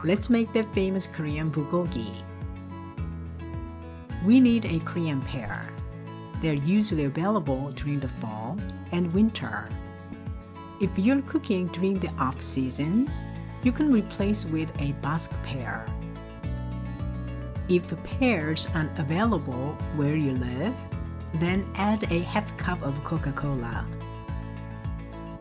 Let's make the famous Korean bulgogi. We need a Korean pear. They're usually available during the fall and winter. If you're cooking during the off-seasons, you can replace with a Basque pear. If pears aren't available where you live, then add a half cup of Coca-Cola.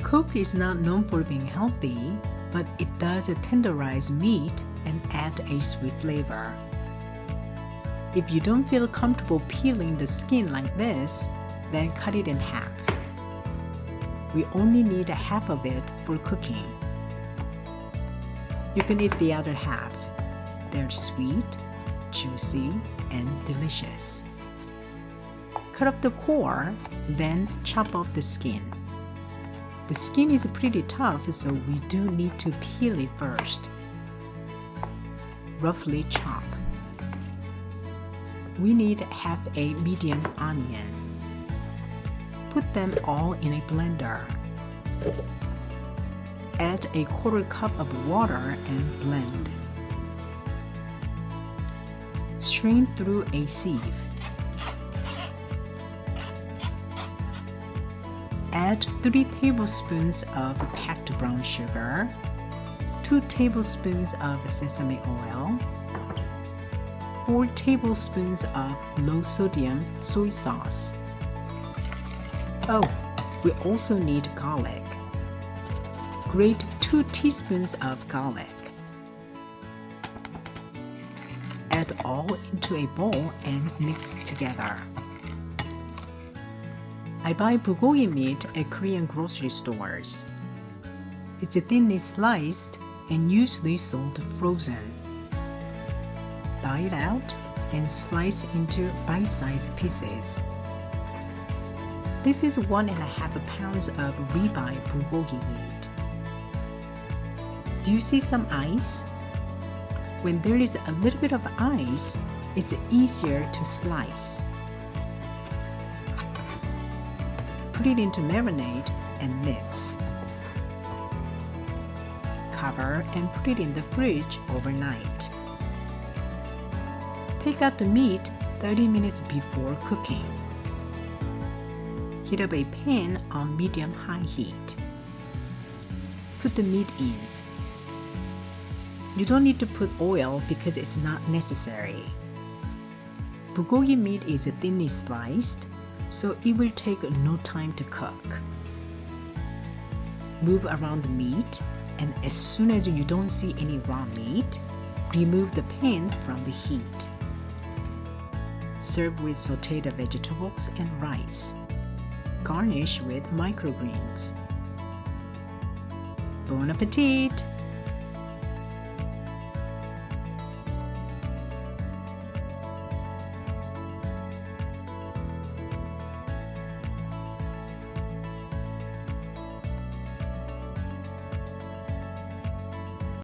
Coke is not known for being healthy, but it does tenderize meat and add a sweet flavor. If you don't feel comfortable peeling the skin like this, then cut it in half. We only need half of it for cooking. You can eat the other half. They're sweet, juicy, and delicious. Cut off the core, then chop off the skin. The skin is pretty tough, so we do need to peel it first. Roughly chop. We need half a medium onion. Put them all in a blender. Add a quarter cup of water and blend. Strain through a sieve. Add 3 tablespoons of packed brown sugar, 2 tablespoons of sesame oil, 4 tablespoons of low-sodium soy sauce. Oh, we also need garlic. Grate 2 teaspoons of garlic. Add all into a bowl and mix together. I buy bulgogi meat at Korean grocery stores. It's thinly sliced and usually sold frozen. Thaw it out and slice into bite-sized pieces. This is 1.5 pounds of ribeye bulgogi meat. Do you see some ice? When there is a little bit of ice, it's easier to slice. Put it into marinade and mix. Cover and put it in the fridge overnight. Take out the meat 30 minutes before cooking. Heat up a pan on medium-high heat. Put the meat in. You don't need to put oil because it's not necessary. Bulgogi meat is thinly sliced, so it will take no time to cook. Move around the meat, and as soon as you don't see any raw meat, remove the pan from the heat. Serve with sautéed vegetables and rice. Garnish with microgreens. Bon appetit!